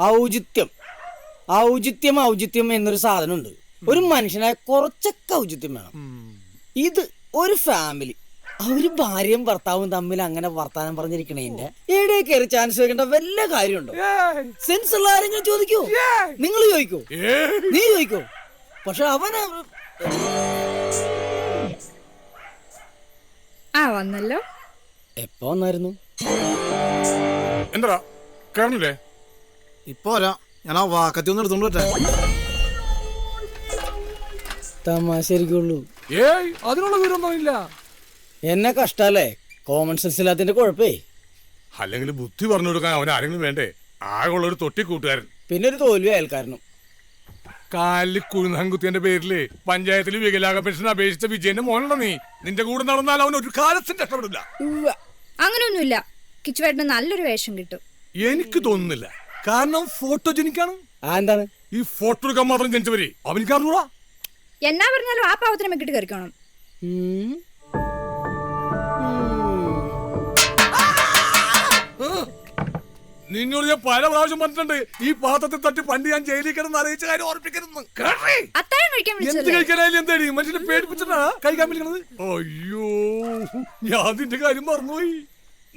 ഔചിത്യം ഔചിത്യം എന്നൊരു സാധനമുണ്ട്. ഒരു മനുഷ്യനായ കുറച്ചൊക്കെ ഔചിത്യം വേണം. ഇത് ഒരു ഫാമിലി, അവര് ഭാര്യയും ഭർത്താവും തമ്മിൽ അങ്ങനെ വർത്താനം പറഞ്ഞിരിക്കണേന്റെ എവിടെ കയറി ചാൻസ് വെക്കേണ്ട വല്ല കാര്യമുണ്ടോ? സെൻസ് ഉള്ള ആരെങ്കിലും ചോദിക്കോ? നിങ്ങൾ ചോദിക്കോ? നീ ചോദിക്കോ? പക്ഷെ അവന് വന്നല്ലോ. എപ്പോ വന്നായിരുന്നു? എന്താ കേറണില്ലേ? ഇപ്പൊ വരാം. ഞാൻ ആ വാക്കത്തി ഒന്ന് എടുത്തോണ്ട് പറ്റേ. തമാശരിക്കുള്ളൂ. അതിനുള്ള വിവരമൊന്നും ഇല്ല. എന്നെ കഷ്ടല്ലേ, കോമൺ സെൻസ് ഇല്ലാത്തതിന്റെ കുഴപ്പേ. അല്ലെങ്കിൽ ബുദ്ധി പറഞ്ഞു കൊടുക്കാൻ അവൻ ആരെങ്കിലും വേണ്ടേ? ആകെയുള്ള ഒരു തൊട്ടി കൂട്ടുകാരൻ, പിന്നെ ഒരു തോൽവി അയൽക്കാരനും. കാലിൽ കുഴുന്നകുത്തിയന്റെ പേരില് പഞ്ചായത്തിൽ വികലാംഗ പെൻഷൻ അപേക്ഷിച്ച വിജയന്റെ മോനുള്ള നീ. നിന്റെ കൂടെ നടന്നാൽ അവൻ ഒരു കാലത്തും രക്ഷപ്പെടില്ല. അങ്ങനെയൊന്നുമില്ല, കിച്ചുവേട്ടന് നല്ലൊരു വേഷം കിട്ടും. എനിക്ക് തോന്നുന്നില്ല. കാരണം ഫോട്ടോജനിക്കാണ്. എന്താണ് ഈ ഫോട്ടോ എടുക്കാൻ മാത്രം ജനിച്ചവര് അവനിക്കാറുകൂടാ. എന്നാ പറഞ്ഞാലും ആ പാവത്തിനെ മെക്കിട്ട് കറിക്കണം. നിന്നോട് ഞാൻ പല പ്രാവശ്യം പറഞ്ഞിട്ടുണ്ട്, ഈ പാത്രത്തിൽ തട്ടി പണ്ട് ഞാൻ ജയിലിൽ കിടന്ന് അറിയിച്ച കാര്യം ഓർപ്പിക്കരുത്. എന്ത് കഴിക്കാനായാലും എന്താടി മനുഷ്യനെ പേടിപ്പിച്ചിട്ടാ കഴിക്കാൻ വിളിക്കണത്? അയ്യോ, ഞാൻ നിന്റെ കാര്യം മറന്നുപോയി.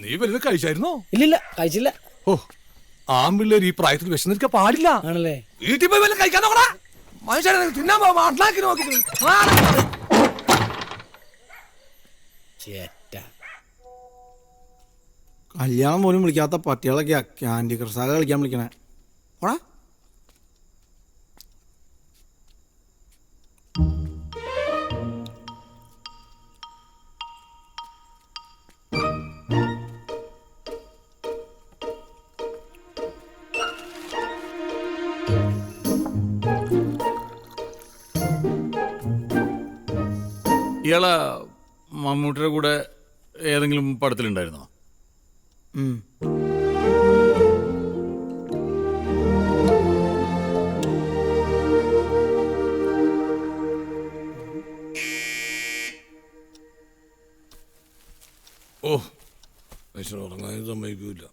നീ വലുത് കഴിച്ചായിരുന്നോ? ഇല്ലില്ല, കഴിച്ചില്ല. ഓ, ആമ്പിള്ളേർ ഈ പ്രായത്തിൽ വിശന്നിരിക്കാൻ പാടില്ല. ആണല്ലേ? വീട്ടിൽ പോയി വല്ല കഴിക്കാൻ നോക്കടാ. മനുഷ്യനെ തിന്നാൻ മാట్లాക്കി നോക്കി. കല്യാണം പോലും വിളിക്കാത്ത പട്ടികളൊക്കെയാ ക്യാൻഡി ക്രഷ് കളിക്കാൻ വിളിക്കണേ. ഓടാ. ഇയാളെ മമ്മൂട്ടിയുടെ കൂടെ ഏതെങ്കിലും പടത്തിലുണ്ടായിരുന്നോ? ഓ, മനുഷ്യൻ ഉറങ്ങാനും സമ്മതിക്കൂല.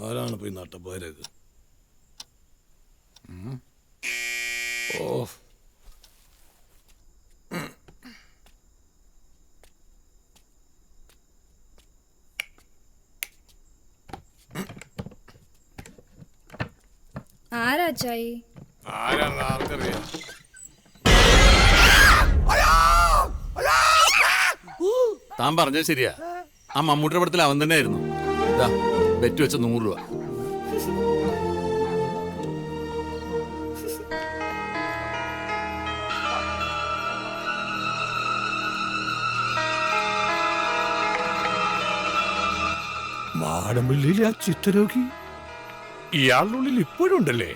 ആരാണ് പോയി നട്ടപ്പാരൊക്കെ? ഓ, ആരാച്ചായി? ആരാണ് ആർക്കറിയാം? താൻ പറഞ്ഞത് ശരിയാ. ആ മമ്മൂട്ടിയുടെ പടത്തിൽ അവൻ തന്നെ ആയിരുന്നു. ഇതാ ബെറ്റ് വെച്ച 100 രൂപ. മാടമ്പിള്ളിയിലെ ആ ചിത്രരോഗി ഇയാളുടെ ഉള്ളിൽ ഇപ്പോഴും ഉണ്ടല്ലേ?